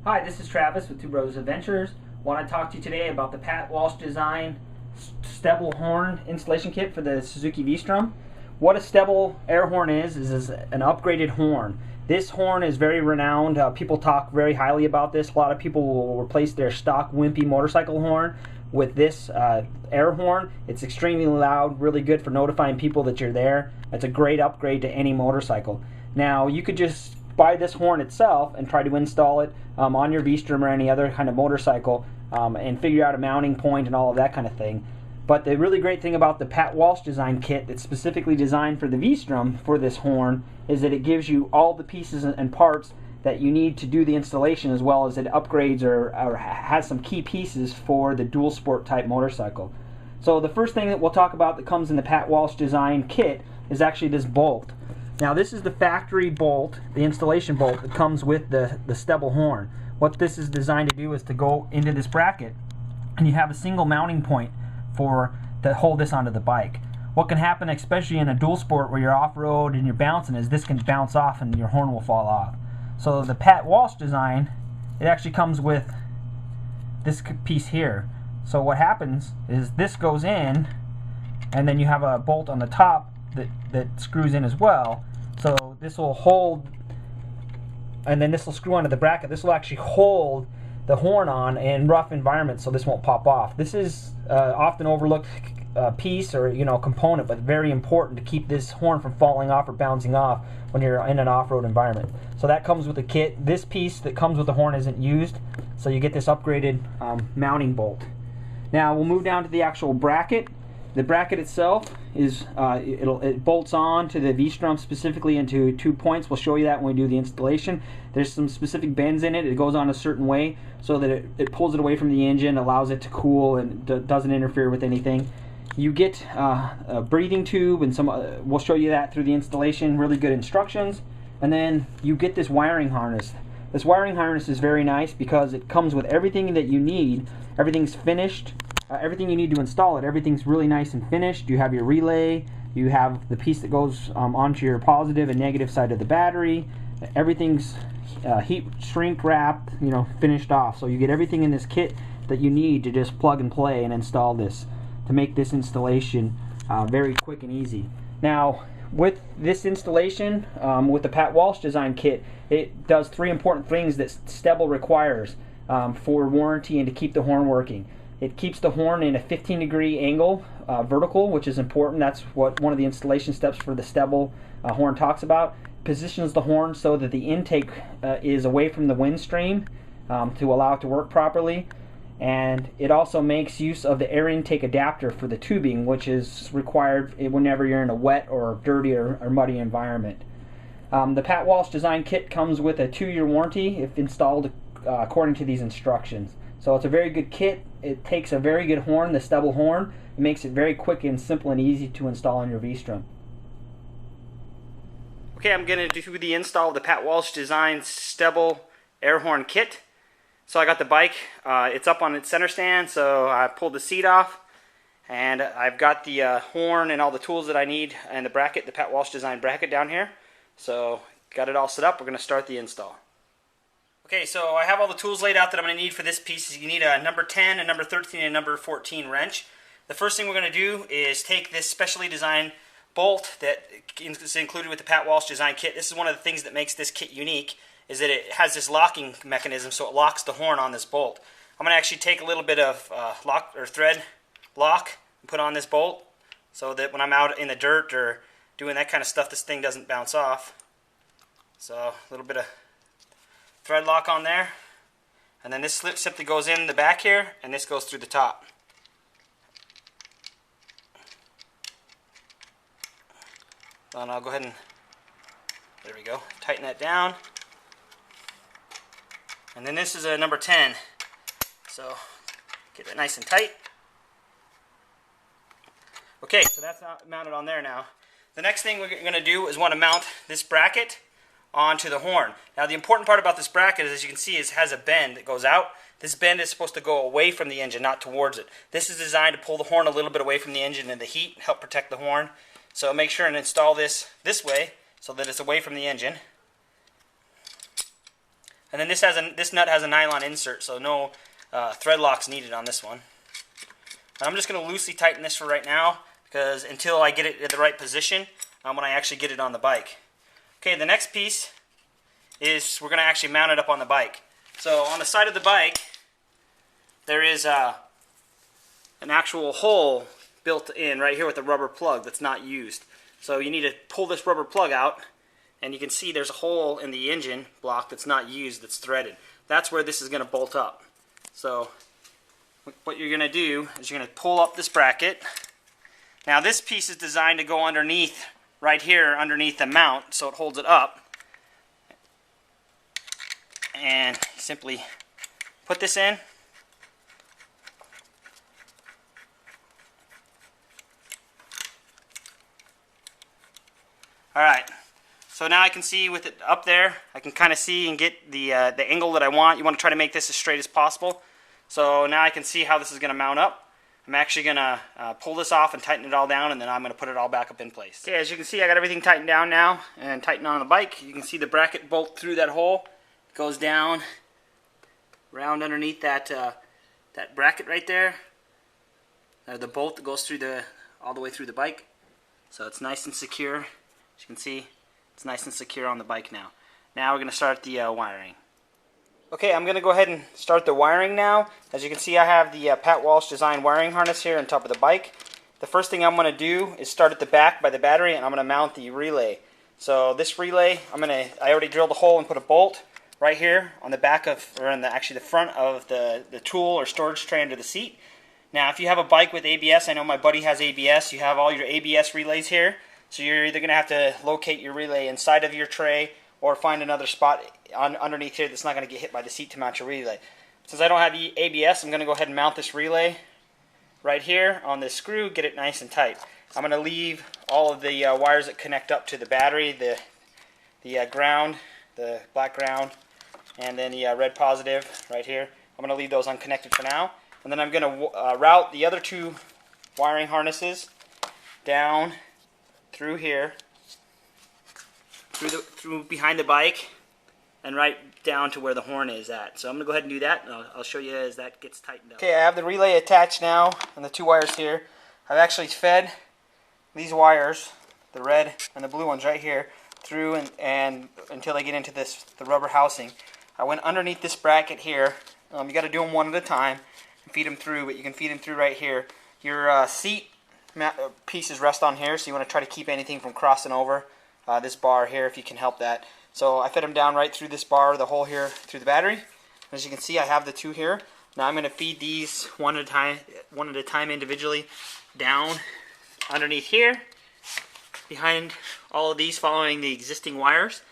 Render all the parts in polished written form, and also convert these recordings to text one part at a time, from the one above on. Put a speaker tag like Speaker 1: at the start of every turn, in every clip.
Speaker 1: Hi, this is Travis with Two Brothers Adventures. Want to talk to you today about the Pat Walsh design Stebel horn installation kit for the Suzuki v-strom. What a Stebel air horn is an upgraded horn. This horn is very renowned. People talk very highly about this. A lot of people will replace their stock wimpy motorcycle horn with this air horn. It's extremely loud, really good for notifying people that you're there. It's a great upgrade to any motorcycle. Now, you could just buy this horn itself and try to install it on your v-strom or any other kind of motorcycle and figure out a mounting point and all of that kind of thing. But the really great thing about the Pat Walsh design kit that's specifically designed for the v-strom for this horn is that it gives you all the pieces and parts that you need to do the installation, as well as it upgrades or has some key pieces for the dual sport type motorcycle. So the first thing that we'll talk about that comes in the Pat Walsh design kit is actually this bolt. Now, this is the factory bolt, the installation bolt that comes with the Stebel horn. What this is designed to do is to go into this bracket, and you have a single mounting point to hold this onto the bike. What can happen, especially in a dual sport where you're off-road and you're bouncing, is this can bounce off and your horn will fall off. So the Pat Walsh design, it actually comes with this piece here. So what happens is this goes in, and then you have a bolt on the top that screws in as well. So this will hold, and then this will screw onto the bracket. This will actually hold the horn on in rough environments, so this won't pop off. This is often overlooked piece or component, but very important to keep this horn from falling off or bouncing off when you're in an off-road environment. So that comes with the kit. This piece that comes with the horn isn't used, so you get this upgraded mounting bolt. Now we'll move down to the actual bracket. The bracket itself is it bolts on to the v-strom specifically into 2 points. We'll show you that when we do the installation. There's some specific bends in it. It goes on a certain way so that it pulls it away from the engine, allows it to cool, and doesn't interfere with anything. You get a breathing tube, and we'll show you that through the installation. Really good instructions. And then you get this wiring harness. This wiring harness is very nice because it comes with everything that you need. Everything's finished. Everything you need to install it, everything's really nice and finished. You have your relay, you have the piece that goes onto your positive and negative side of the battery. Everything's heat shrink wrapped, finished off. So you get everything in this kit that you need to just plug and play and install this to make this installation very quick and easy. Now, with this installation, with the Pat Walsh design kit, it does 3 important things that Stebel requires for warranty and to keep the horn working. It keeps the horn in a 15-degree angle, vertical, which is important. That's what one of the installation steps for the Stebel horn talks about. Positions the horn so that the intake is away from the wind stream to allow it to work properly. And it also makes use of the air intake adapter for the tubing, which is required whenever you're in a wet or dirty or muddy environment. The Pat Walsh design kit comes with a 2-year warranty if installed according to these instructions. So it's a very good kit. It takes a very good horn, the Stebel horn. It makes it very quick and simple and easy to install on your v-strom. Okay, I'm going to do the install of the Pat Walsh design Stebel air horn kit. So I got the bike. It's up on its center stand, so I pulled the seat off. And I've got the horn and all the tools that I need and the bracket, the Pat Walsh design bracket down here. So got it all set up. We're going to start the install. Okay, so I have all the tools laid out that I'm going to need for this piece. You need a number 10, a number 13, and a number 14 wrench. The first thing we're going to do is take this specially designed bolt that is included with the Pat Walsh design kit. This is one of the things that makes this kit unique, is that it has this locking mechanism, so it locks the horn on this bolt. I'm going to actually take a little bit of thread lock and put on this bolt so that when I'm out in the dirt or doing that kind of stuff, this thing doesn't bounce off. So a little bit of thread lock on there, and then this slip simply goes in the back here, and this goes through the top. And I'll go ahead and, there we go, tighten that down. And then this is a number 10, so get that nice and tight. Okay, so that's mounted on there now. The next thing we're going to do is want to mount this bracket onto the horn. Now the important part about this bracket is, as you can see, it has a bend that goes out. This bend is supposed to go away from the engine, not towards it. This is designed to pull the horn a little bit away from the engine and the heat, help protect the horn. So make sure and install this way so that it's away from the engine. And then this nut has a nylon insert, so no thread locks needed on this one. And I'm just going to loosely tighten this for right now, because until I get it at the right position when I actually get it on the bike. Okay, the next piece is we're going to actually mount it up on the bike. So on the side of the bike, there is an actual hole built in right here with a rubber plug that's not used. So you need to pull this rubber plug out, and you can see there's a hole in the engine block that's not used, that's threaded. That's where this is going to bolt up. So what you're going to do is you're going to pull up this bracket. Now this piece is designed to go underneath, right here underneath the mount, so it holds it up. And simply put this in. Alright, so now I can see with it up there, I can kind of see and get the angle that I want. You want to try to make this as straight as possible. So now I can see how this is going to mount up. I'm actually going to pull this off and tighten it all down, and then I'm going to put it all back up in place. Okay, as you can see, I got everything tightened down now and tightened on the bike. You can see the bracket bolt through that hole. It goes down around underneath that bracket right there. The bolt that goes through all the way through the bike. So it's nice and secure. As you can see, it's nice and secure on the bike now. Now we're going to start the wiring. Okay, I'm going to go ahead and start the wiring now. As you can see, I have the Pat Walsh design wiring harness here on top of the bike. The first thing I'm going to do is start at the back by the battery, and I'm going to mount the relay. So this relay, I already drilled a hole and put a bolt right here on the back of, or on actually the front of the tool or storage tray under the seat. Now, if you have a bike with ABS, I know my buddy has ABS, you have all your ABS relays here. So you're either going to have to locate your relay inside of your tray or find another spot underneath here that's not going to get hit by the seat to mount your relay. Since I don't have the ABS, I'm going to go ahead and mount this relay right here on this screw, get it nice and tight. I'm going to leave all of the wires that connect up to the battery, the ground, the black ground, and then the red positive right here. I'm going to leave those unconnected for now. And then I'm going to route the other two wiring harnesses down through here, through behind the bike, and right down to where the horn is at. So I'm going to go ahead and do that, and I'll show you as that gets tightened up. Okay, I have the relay attached now, and the two wires here. I've actually fed these wires, the red and the blue ones right here, through and until they get into the rubber housing. I went underneath this bracket here. You got to do them one at a time and feed them through, but you can feed them through right here. Your seat pieces rest on here, so you want to try to keep anything from crossing over this bar here if you can help that. So I fed them down right through this bar, the hole here through the battery. As you can see, I have the two here. Now I'm going to feed these one at a time individually down underneath here, behind all of these, following the existing wires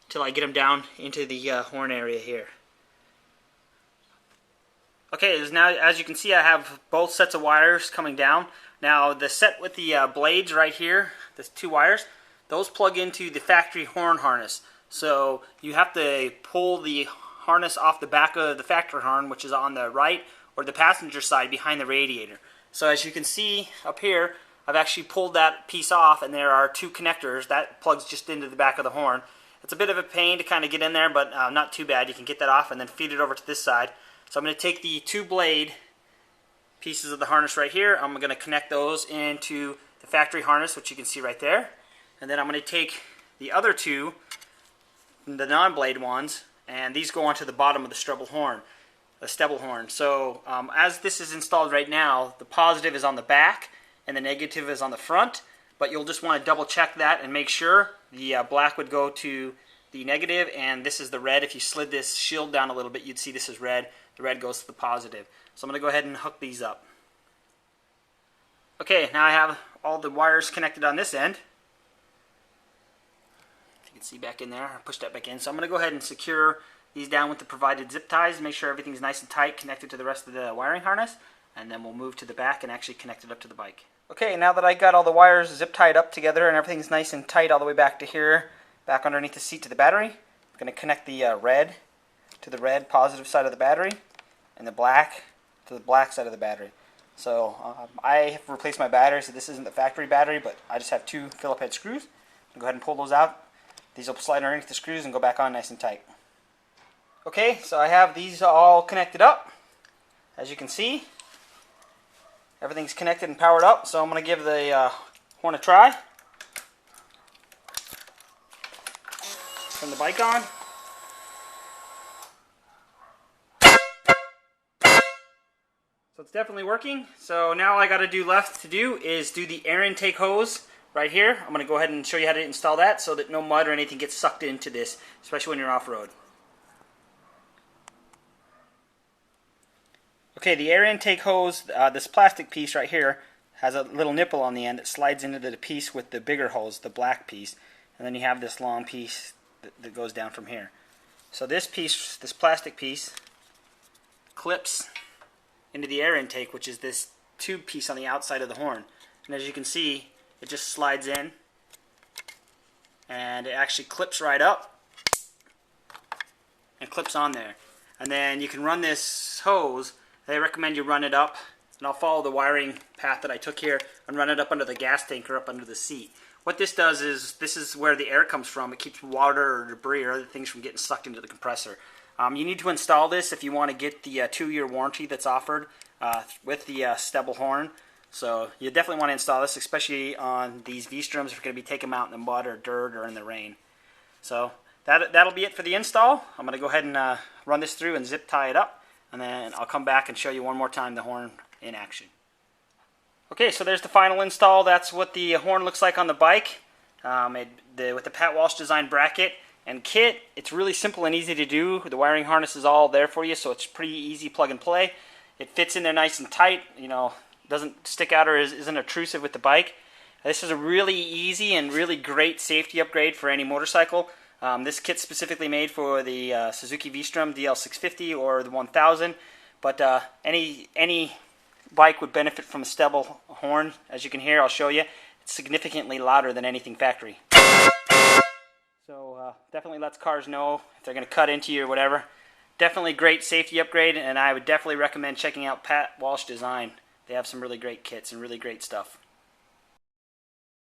Speaker 1: until I get them down into the horn area here. Okay, now as you can see, I have both sets of wires coming down. Now the set with the blades right here, the two wires, those plug into the factory horn harness. So you have to pull the harness off the back of the factory horn, which is on the right or the passenger side behind the radiator. So as you can see up here, I've actually pulled that piece off, and there are two connectors. That plugs just into the back of the horn. It's a bit of a pain to kind of get in there, but not too bad. You can get that off and then feed it over to this side. So I'm going to take the two blade pieces of the harness right here. I'm going to connect those into the factory harness, which you can see right there. And then I'm going to take the other two, the non-blade ones, and these go onto the bottom of the Stebel horn. So as this is installed right now, the positive is on the back and the negative is on the front, but you'll just want to double check that and make sure the black would go to the negative and this is the red. If you slid this shield down a little bit, you'd see this is red. The red goes to the positive. So I'm going to go ahead and hook these up. Okay, now I have all the wires connected on this end. If you can see back in there, I pushed that back in. So I'm going to go ahead and secure these down with the provided zip ties, make sure everything's nice and tight, connected to the rest of the wiring harness, and then we'll move to the back and actually connect it up to the bike. Okay, now that I got all the wires zip tied up together and everything's nice and tight all the way back to here, back underneath the seat to the battery, I'm going to connect the red to the red positive side of the battery and the black to the black side of the battery. So I have replaced my battery, so this isn't the factory battery, but I just have two Phillip head screws. I'll go ahead and pull those out. These will slide underneath the screws and go back on nice and tight. Okay, so I have these all connected up. As you can see, everything's connected and powered up, so I'm going to give the horn a try. Turn the bike on. So it's definitely working. So now all I got to do left to do is do the air intake hose right here. I'm going to go ahead and show you how to install that so that no mud or anything gets sucked into this, especially when you're off-road. Okay, the air intake hose, this plastic piece right here, has a little nipple on the end that slides into the piece with the bigger hose, the black piece. And then you have this long piece that goes down from here. So this piece, this plastic piece, clips into the air intake, which is this tube piece on the outside of the horn. And as you can see, it just slides in and it actually clips right up and clips on there. And then you can run this hose. I recommend you run it up, and I'll follow the wiring path that I took here and run it up under the gas tank or up under the seat. What this does is, this is where the air comes from. It keeps water or debris or other things from getting sucked into the compressor. You need to install this if you want to get the 2-year warranty that's offered with the Stebel horn. So you definitely want to install this, especially on these V-stroms if you're going to be taking them out in the mud or dirt or in the rain. So that'll be it for the install. I'm going to go ahead and run this through and zip tie it up, and then I'll come back and show you one more time the horn in action. Okay, so there's the final install. That's what the horn looks like on the bike with the Pat Walsh design bracket and kit. It's really simple and easy to do. The wiring harness is all there for you, so it's pretty easy plug and play. It fits in there nice and tight, you know, doesn't stick out or isn't intrusive with the bike. This is a really easy and really great safety upgrade for any motorcycle. This kit's specifically made for the Suzuki v-strom DL650 or the 1000, but any bike would benefit from a Stebel horn. As you can hear, I'll show you, it's significantly louder than anything factory. So definitely lets cars know if they're going to cut into you or whatever. Definitely great safety upgrade, and I would definitely recommend checking out Pat Walsh Design. They have some really great kits and really great stuff.